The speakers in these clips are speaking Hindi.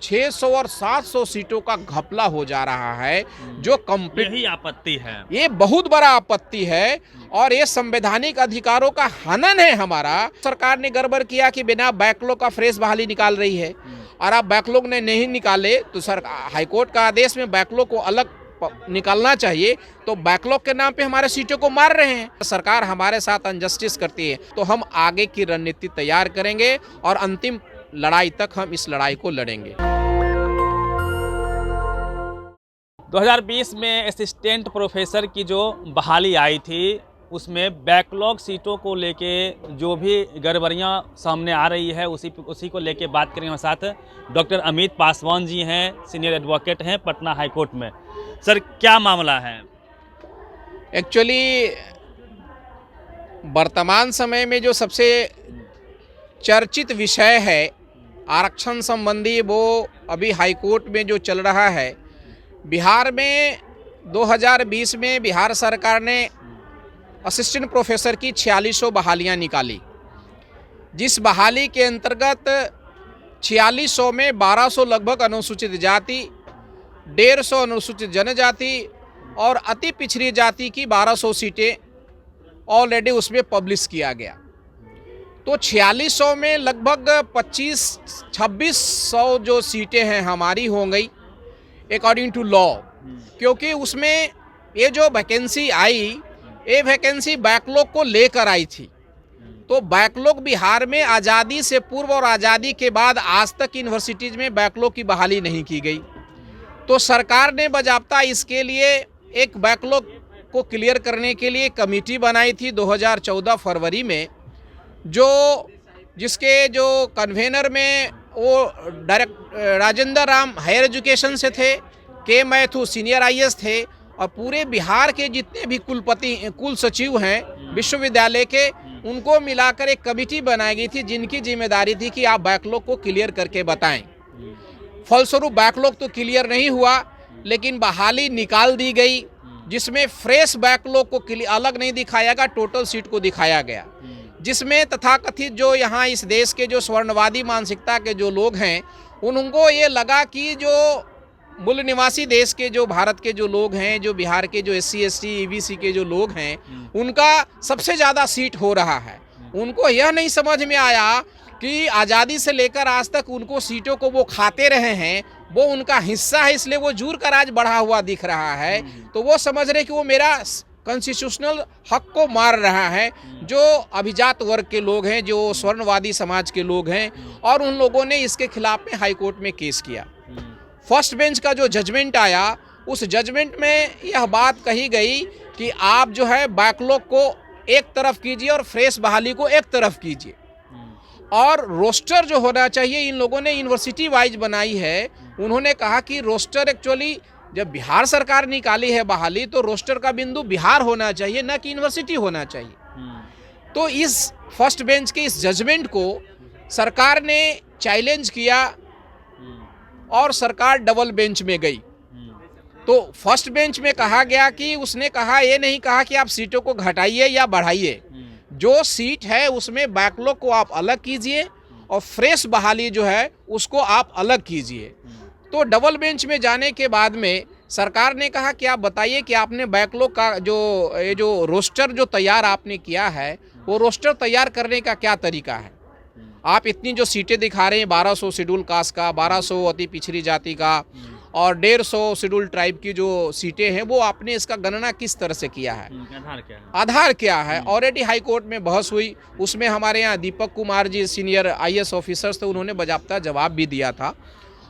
600 और 700 सीटों का घपला हो जा रहा है, जो कंप्लीट, यही आपत्ति है। ये बहुत बड़ा आपत्ति है और ये संवैधानिक अधिकारों का हनन है हमारा। सरकार ने गड़बड़ किया कि बिना बैकलॉग का फ्रेश बहाली निकाल रही है, और आप बैकलॉग ने नहीं निकाले तो हाईकोर्ट का आदेश में बैकलॉग को अलग निकालना चाहिए, तो बैकलॉग के नाम पे हमारे सीटों को मार रहे हैं। सरकार हमारे साथ अनजस्टिस करती है, तो हम आगे की रणनीति तैयार करेंगे और अंतिम लड़ाई तक हम इस लड़ाई को लड़ेंगे। 2020 में असिस्टेंट प्रोफेसर की जो बहाली आई थी, उसमें बैकलॉग सीटों को लेके जो भी गड़बड़ियाँ सामने आ रही है, उसी को लेके बात करेंगे। हमारे साथ डॉक्टर अमित पासवान जी हैं, सीनियर एडवोकेट हैं पटना हाई कोर्ट में। सर, क्या मामला है? एक्चुअली वर्तमान समय में जो सबसे चर्चित विषय है आरक्षण संबंधी, वो अभी हाई कोर्ट में जो चल रहा है। बिहार में 2020 में बिहार सरकार ने असिस्टेंट प्रोफेसर की 4600 बहालियाँ निकाली, जिस बहाली के अंतर्गत 4600 में 1200 लगभग अनुसूचित जाति, 150 अनुसूचित जनजाति और अति पिछड़ी जाति की 1200 सीटें ऑलरेडी उसमें पब्लिश किया गया। तो 4600 में लगभग 2500-2600 जो सीटें हैं हमारी हो गई अकॉर्डिंग टू लॉ, क्योंकि उसमें ये जो वैकेंसी आई, ये वैकेंसी बैकलॉग को लेकर आई थी। तो बैकलॉग बिहार में आज़ादी से पूर्व और आज़ादी के बाद आज तक यूनिवर्सिटीज़ में बैकलॉग की बहाली नहीं की गई। तो सरकार ने बजाबता इसके लिए एक बैकलॉग को क्लियर करने के लिए कमेटी बनाई थी 2014 फरवरी में, जिसके जो कन्वेनर में वो राजेंद्र राम हायर एजुकेशन से थे, के मैथू सीनियर IAS थे, और पूरे बिहार के जितने भी कुल सचिव हैं विश्वविद्यालय के, उनको मिलाकर एक कमेटी बनाई गई थी, जिनकी जिम्मेदारी थी कि आप बैकलॉग को क्लियर करके बताएं। फलस्वरूप बैकलॉग तो क्लियर नहीं हुआ, लेकिन बहाली निकाल दी गई, जिसमें फ्रेश बैकलॉग को अलग नहीं दिखाया गया, टोटल सीट को दिखाया गया, जिसमें तथाकथित जो यहाँ इस देश के जो स्वर्णवादी मानसिकता के जो लोग हैं, उनको ये लगा कि जो मूल निवासी देश के जो भारत के जो लोग हैं, जो बिहार के जो SC ST EBC के जो लोग हैं, उनका सबसे ज़्यादा सीट हो रहा है। उनको यह नहीं समझ में आया कि आज़ादी से लेकर आज तक उनको सीटों को वो खाते रहे हैं, वो उनका हिस्सा है, इसलिए वो जुड़ कर आज बढ़ा हुआ दिख रहा है। तो वो समझ रहे कि वो मेरा कॉन्स्टिट्यूशनल हक को मार रहा है। जो अभिजात वर्ग के लोग हैं, जो स्वर्णवादी समाज के लोग हैं, और उन लोगों ने इसके खिलाफ में हाई कोर्ट में केस किया। फर्स्ट बेंच का जो जजमेंट आया, उस जजमेंट में यह बात कही गई कि आप जो है बैकलॉग को एक तरफ कीजिए और फ्रेश बहाली को एक तरफ कीजिए, और रोस्टर जो होना चाहिए, इन लोगों ने यूनिवर्सिटी वाइज बनाई है। उन्होंने कहा कि रोस्टर एक्चुअली जब बिहार सरकार निकाली है बहाली, तो रोस्टर का बिंदु बिहार होना चाहिए, न कि यूनिवर्सिटी होना चाहिए। तो इस फर्स्ट बेंच के इस जजमेंट को सरकार ने चैलेंज किया और सरकार डबल बेंच में गई। तो फर्स्ट बेंच में कहा गया कि उसने कहा, ये नहीं कहा कि आप सीटों को घटाइए या बढ़ाइए, जो सीट है उसमें बैकलॉग को आप अलग कीजिए और फ्रेश बहाली जो है उसको आप अलग कीजिए। तो डबल बेंच में जाने के बाद में सरकार ने कहा कि आप बताइए कि आपने बैकलॉग का जो रोस्टर जो तैयार आपने किया है, वो रोस्टर तैयार करने का क्या तरीका है। आप इतनी जो सीटें दिखा रहे हैं, 1200 शेड्यूल कास्ट का, 1200 अति पिछड़ी जाति का और 150 शेड्यूल ट्राइब की जो सीटें हैं, वो आपने इसका गणना किस तरह से किया है, आधार क्या है। ऑलरेडी हाई कोर्ट में बहस हुई, उसमें हमारे यहाँ Deepak Kumar ji senior IAS officers थे, उन्होंने बाकायदा जवाब भी दिया था।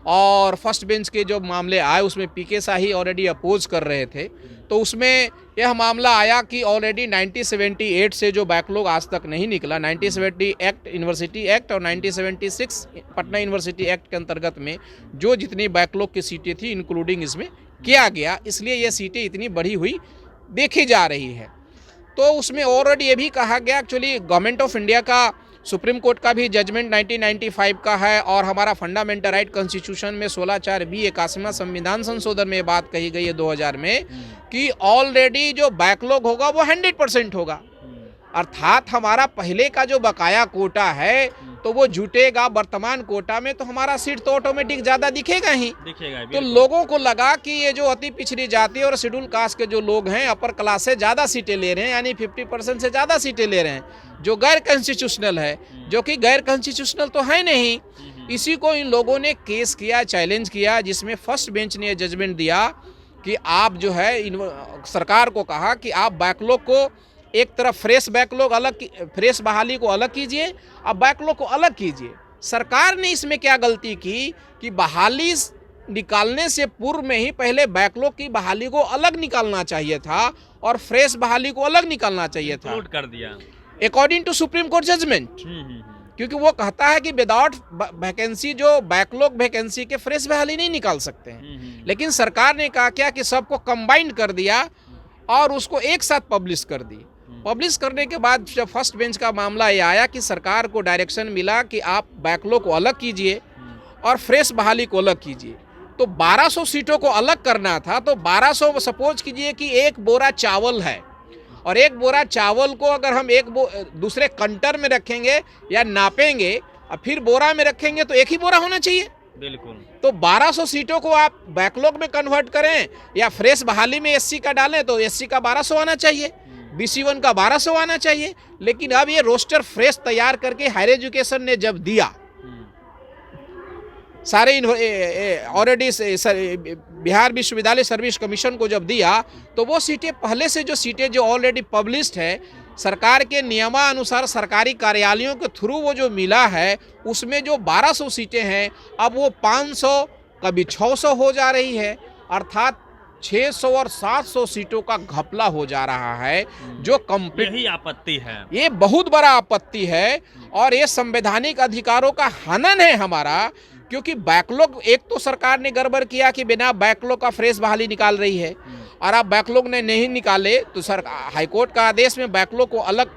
और फर्स्ट बेंच के जो मामले आए, उसमें PK शाही ऑलरेडी अपोज कर रहे थे। तो उसमें यह मामला आया कि ऑलरेडी 1978 से जो बैकलॉग आज तक नहीं निकला, 1970 एक्ट, यूनिवर्सिटी एक्ट और 1976 पटना यूनिवर्सिटी एक्ट के अंतर्गत में जो जितनी बैकलॉग की सीटें थी इंक्लूडिंग इसमें किया गया, इसलिए ये सीटें इतनी बढ़ी हुई देखी जा रही है। तो उसमें ऑलरेडी ये भी कहा गया, एक्चुअली गवर्नमेंट ऑफ इंडिया का, सुप्रीम कोर्ट का भी जजमेंट 1995 का है, और हमारा फंडामेंटल राइट कॉन्स्टिट्यूशन में 16(4)B 81वां संविधान संशोधन में बात कही गई है 2000 में कि ऑलरेडी जो बैकलॉग होगा वो 100% होगा। अर्थात हमारा पहले का जो बकाया कोटा है तो वो जुटेगा, वर्तमान कोटा में तो हमारा सीट तो ऑटोमेटिक ज़्यादा दिखेगा ही। तो लोगों को लगा कि ये जो अति पिछड़ी जाति और शेड्यूल कास्ट के जो लोग हैं अपर क्लास से ज़्यादा सीटें ले रहे हैं, यानी 50% से ज़्यादा सीटें ले रहे हैं, जो गैर कॉन्स्टिट्यूशनल है, जो कि गैर कॉन्स्टिट्यूशनल तो है नहीं। इसी को इन लोगों ने केस किया, चैलेंज किया, जिसमें फर्स्ट बेंच ने जजमेंट दिया कि आप जो है सरकार को कहा कि आप बैकलॉग को एक तरफ फ्रेश बैकलॉग अलग, फ्रेश बहाली को अलग कीजिए, अब बैकलॉग को अलग कीजिए। सरकार ने इसमें क्या गलती की कि बहाली निकालने से पूर्व में ही पहले बैकलॉग की बहाली को अलग निकालना चाहिए था और फ्रेश बहाली को अलग निकालना चाहिए था, कर दिया according to supreme court judgment. क्योंकि वो कहता है कि विदाउट वैकेंसी जो बैकलॉग वैकेंसी के फ्रेश बहाली नहीं निकाल सकते हैं। लेकिन सरकार ने कहा क्या कि सबको कंबाइंड कर दिया और उसको एक साथ पब्लिश कर दी। पब्लिश करने के बाद जब फर्स्ट बेंच का मामला ये आया कि सरकार को डायरेक्शन मिला कि आप बैकलॉग को अलग कीजिए और फ्रेश बहाली को अलग कीजिए, तो 1200 सीटों को अलग करना था। तो 1200 सपोज कीजिए कि एक बोरा चावल है और एक बोरा चावल को अगर हम दूसरे कंटर में रखेंगे या नापेंगे और फिर बोरा में रखेंगे तो एक ही बोरा होना चाहिए। बिल्कुल। तो 1200 सीटों को आप बैकलॉग में कन्वर्ट करें या फ्रेश बहाली में एससी का डालें तो एससी का 1200 आना चाहिए, BC1 का 1200 आना चाहिए। लेकिन अब ये रोस्टर फ्रेश तैयार करके हायर एजुकेशन ने जब दिया, सारे ऑलरेडी बिहार विश्वविद्यालय सर्विस कमीशन को जब दिया, तो वो सीटें पहले से जो सीटें जो ऑलरेडी पब्लिश्ड है सरकार के नियमानुसार सरकारी कार्यालयों के थ्रू वो जो मिला है, उसमें जो 1200 सीटें हैं अब वो 500 कभी 600 हो जा रही है। अर्थात 600 और 700 सीटों का घपला हो जा रहा है, जो कंप्लीट, यही आपत्ति है, ये बहुत बड़ा आपत्ति है और ये संवैधानिक अधिकारों का हनन है हमारा। क्योंकि बैकलॉग, एक तो सरकार ने गड़बड़ किया कि बिना बैकलॉग का फ्रेश बहाली निकाल रही है और आप बैकलॉग ने नहीं निकाले तो हाईकोर्ट का आदेश में बैकलॉग को अलग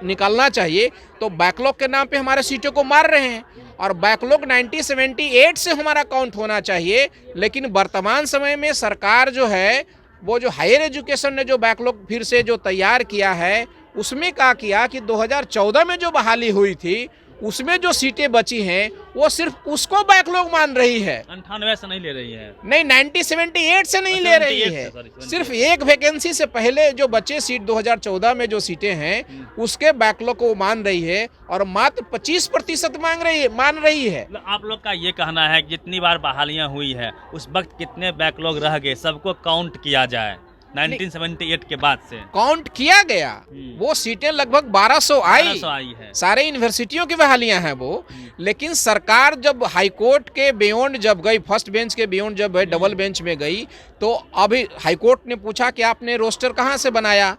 निकालना चाहिए, तो बैकलॉग के नाम पे हमारे सीटों को मार रहे हैं। और बैकलॉग 1978 से हमारा काउंट होना चाहिए, लेकिन वर्तमान समय में सरकार जो है वो जो हायर एजुकेशन ने जो बैकलॉग फिर से जो तैयार किया है उसमें क्या किया कि 2014 में जो बहाली हुई थी उसमें जो सीटें बची हैं वो सिर्फ उसको बैकलॉग मान रही है, 98 से नहीं ले रही है, नहीं 1978 से नहीं ले रही है। सिर्फ एक वैकेंसी से पहले जो बचे सीट 2014 में जो सीटें हैं उसके बैकलॉग को मान रही है और मात्र 25% मान रही है। आप लोग का ये कहना है कि जितनी बार बहालियां हुई है उस वक्त कितने बैकलॉग रह गए सबको काउंट किया जाए, 1978 के बाद से काउंट किया गया। वो सीटें लगभग 1200 आई है, सारे यूनिवर्सिटियों की बहालियां हैं वो। लेकिन सरकार जब हाईकोर्ट के बियॉन्ड जब गई, फर्स्ट बेंच के बियॉन्ड जब डबल बेंच में गई, तो अभी हाईकोर्ट ने पूछा कि आपने रोस्टर कहां से बनाया,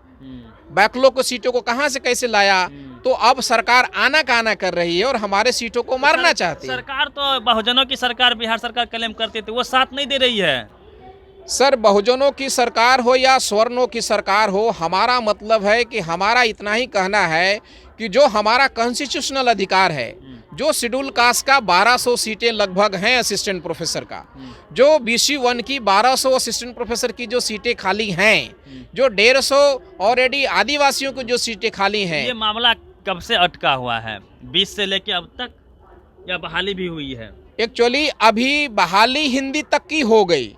बैकलॉग को सीटों को कहां से कैसे लाया। तो अब सरकार आना कर रही है और हमारे सीटों को मारना चाहती है। सरकार तो बहुजनों की सरकार, बिहार सरकार क्लेम करती थी, वो साथ नहीं दे रही है। सर, बहुजनों की सरकार हो या स्वर्णों की सरकार हो, हमारा मतलब है कि हमारा इतना ही कहना है कि जो हमारा कॉन्स्टिट्यूशनल अधिकार है, जो शेड्यूल कास्ट का 1200 सीटें लगभग हैं असिस्टेंट प्रोफेसर का, जो BC1 की 1200 असिस्टेंट प्रोफेसर की जो सीटें खाली हैं, जो 150 ऑलरेडी आदिवासियों की जो सीटें खाली हैं। ये मामला कब से अटका हुआ है, 20 से लेके अब तक, या बहाली भी हुई है? एक्चुअली अभी बहाली हिंदी तक की हो गई,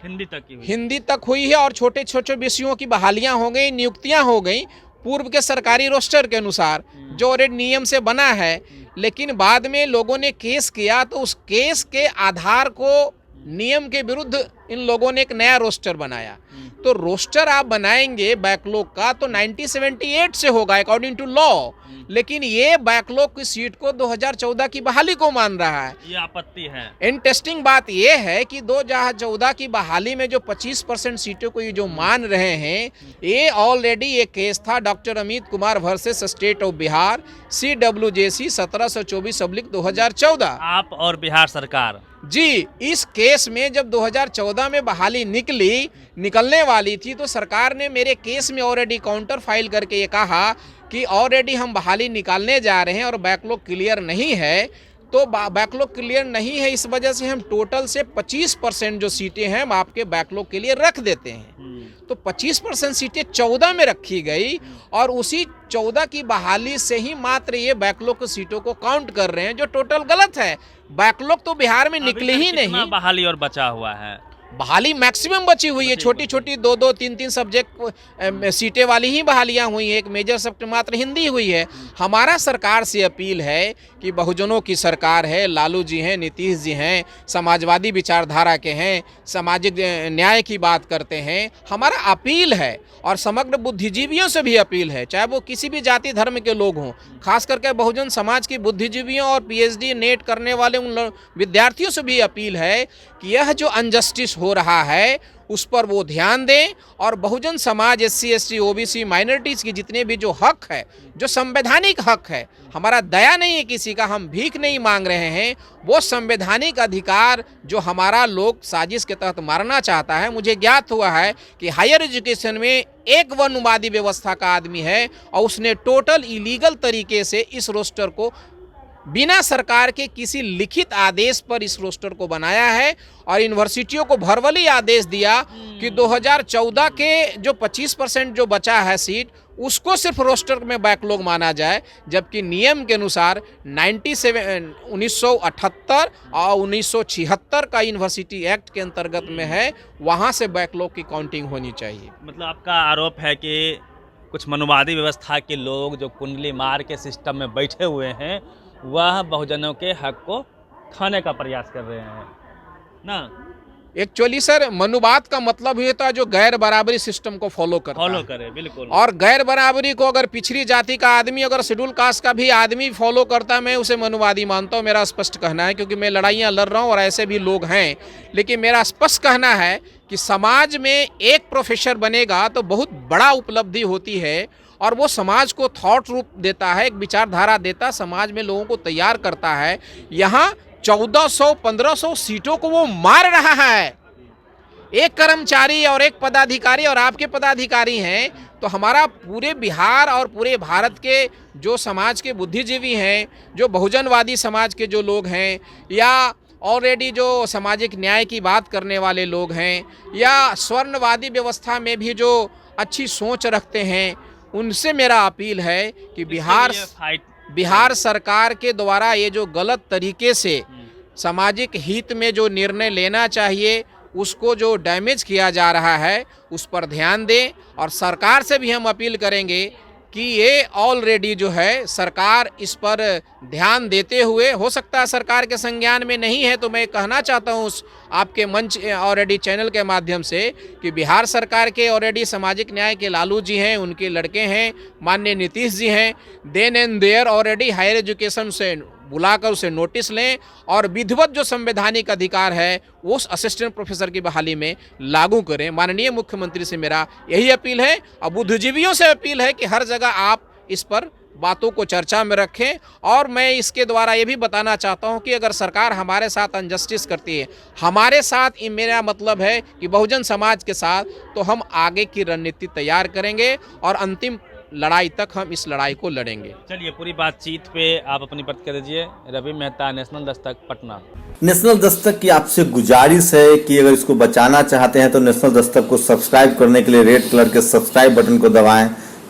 हिंदी तक हुई है और छोटे छोटे विषयों की बहालियां हो गई, नियुक्तियां हो गई पूर्व के सरकारी रोस्टर के अनुसार जो ऑलरेडी नियम से बना है। लेकिन बाद में लोगों ने केस किया तो उस केस के आधार को नियम के विरुद्ध इन लोगों ने एक नया रोस्टर बनाया। तो रोस्टर आप बनाएंगे बैकलॉग का तो 1978 से होगा अकॉर्डिंग टू लॉ, लेकिन ये बैकलॉग की सीट को 2014 की बहाली को मान रहा है। ये आपत्ति है। इंटरेस्टिंग बात ये है कि 2014 की बहाली में जो 25% सीटों को ये जो मान रहे हैं, ये ऑलरेडी ये केस था doctor Amit Kumar versus state of Bihar CWJC 1724/2014। आप और बिहार सरकार जी, इस केस में जब 2014 में बहाली निकलने वाली थी तो सरकार ने मेरे केस में ऑलरेडी काउंटर फाइल करके ये कहा कि ऑलरेडी हम बहाली निकालने जा रहे हैं और बैकलॉग क्लियर नहीं है, तो बैकलॉग क्लियर नहीं है, इस वजह से हम टोटल से 25% जो सीटें हैं हम आपके बैकलॉग के लिए रख देते हैं। तो 25% सीटें 14 में रखी गई और उसी 14 की बहाली से ही मात्र ये बैकलॉग की सीटों को काउंट कर रहे हैं, जो टोटल गलत है। बैकलॉग तो बिहार में निकले ही नहीं। बहाली और बचा हुआ है, बहाली मैक्सिमम बची हुई है, छोटी छोटी 2-2, 3-3 सब्जेक्ट सीटें वाली ही बहालियां हुई हैं, एक मेजर सब्जेक्ट मात्र हिंदी हुई है। हमारा सरकार से अपील है कि बहुजनों की सरकार है, लालू जी हैं, नीतीश जी हैं, समाजवादी विचारधारा के हैं, सामाजिक न्याय की बात करते हैं। हमारा अपील है और समग्र बुद्धिजीवियों से भी अपील है, चाहे वो किसी भी जाति धर्म के लोग हों, खास करके बहुजन समाज की बुद्धिजीवियों और PhD नेट करने वाले उन विद्यार्थियों से भी अपील है कि यह जो अनजस्टिस हो रहा है उस पर वो ध्यान दें और Bahujan Samaj, SC ST OBC minorities की जितने भी जो हक है, जो संवैधानिक हक है, हमारा दया नहीं है किसी का, हम भीख नहीं मांग रहे हैं, वो संवैधानिक अधिकार जो हमारा लोग साजिश के तहत मारना चाहता है। मुझे ज्ञात हुआ है कि हायर एजुकेशन में एक वनवादी व्यवस्था का आदमी है और उसने टोटल इलीगल तरीके से इस रोस्टर को बिना सरकार के किसी लिखित आदेश पर इस रोस्टर को बनाया है और यूनिवर्सिटियों को भरवली आदेश दिया कि 2014 के जो 25% जो बचा है सीट उसको सिर्फ रोस्टर में बैकलॉग माना जाए, जबकि नियम के अनुसार 1978 और 1976 का यूनिवर्सिटी एक्ट के अंतर्गत में है, वहाँ से बैकलॉग की काउंटिंग होनी चाहिए। मतलब आपका आरोप है कि कुछ मनुवादी व्यवस्था के लोग जो कुंडली मार के सिस्टम में बैठे हुए हैं वह बहुजनों के हक को खाने का प्रयास कर रहे हैं ना। एक्चुअली सर, मनुवाद का मतलब ये था जो गैर बराबरी सिस्टम को फॉलो करे, बिल्कुल। और गैर बराबरी को अगर पिछड़ी जाति का आदमी, अगर शेड्यूल कास्ट का भी आदमी फॉलो करता, मैं उसे मनुवादी मानता हूँ। मेरा स्पष्ट कहना है, क्योंकि मैं लड़ाइयाँ लड़ रहा हूँ और ऐसे भी लोग हैं, लेकिन मेरा स्पष्ट कहना है कि समाज में एक प्रोफेसर बनेगा तो बहुत बड़ा उपलब्धि होती है और वो समाज को थॉट रूप देता है, एक विचारधारा देता, समाज में लोगों को तैयार करता है। यहाँ 1400-1500 सीटों को वो मार रहा है, एक कर्मचारी और एक पदाधिकारी, और आपके पदाधिकारी हैं। तो हमारा पूरे बिहार और पूरे भारत के जो समाज के बुद्धिजीवी हैं, जो बहुजनवादी समाज के जो लोग हैं, या ऑलरेडी जो सामाजिक न्याय की बात करने वाले लोग हैं, या स्वर्णवादी व्यवस्था में भी जो अच्छी सोच रखते हैं, उनसे मेरा अपील है कि बिहार सरकार के द्वारा ये जो गलत तरीके से सामाजिक हित में जो निर्णय लेना चाहिए उसको जो डैमेज किया जा रहा है उस पर ध्यान दें। और सरकार से भी हम अपील करेंगे कि ये ऑलरेडी जो है सरकार इस पर ध्यान देते हुए, हो सकता है सरकार के संज्ञान में नहीं है, तो मैं कहना चाहता हूँ उस आपके मंच ऑलरेडी चैनल के माध्यम से कि बिहार सरकार के ऑलरेडी सामाजिक न्याय के लालू जी हैं, उनके लड़के हैं माननीय नीतीश जी हैं, then and there already higher education से बुलाकर उसे नोटिस लें और विधिवत जो संवैधानिक अधिकार है वो उस असिस्टेंट प्रोफेसर की बहाली में लागू करें। माननीय मुख्यमंत्री से मेरा यही अपील है और बुद्धिजीवियों से अपील है कि हर जगह आप इस पर बातों को चर्चा में रखें। और मैं इसके द्वारा ये भी बताना चाहता हूं कि अगर सरकार हमारे साथ अनजस्टिस करती है, हमारे साथ, मेरा मतलब है कि बहुजन समाज के साथ, तो हम आगे की रणनीति तैयार करेंगे और अंतिम लड़ाई तक हम इस लड़ाई को लड़ेंगे। चलिए, पूरी बातचीत पे आप अपनी प्रतिक्रिया दीजिए। रवि मेहता, नेशनल दस्तक, पटना। नेशनल दस्तक की आपसे गुजारिश है कि अगर इसको बचाना चाहते हैं तो नेशनल दस्तक को सब्सक्राइब करने के लिए रेड कलर के सब्सक्राइब बटन को दबाएं,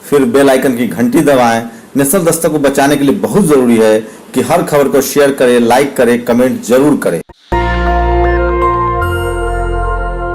फिर बेल आइकन की घंटी दबाएं। नेशनल दस्तक को बचाने के लिए बहुत जरूरी है कि हर खबर को शेयर करें, लाइक करें, कमेंट जरूर करें।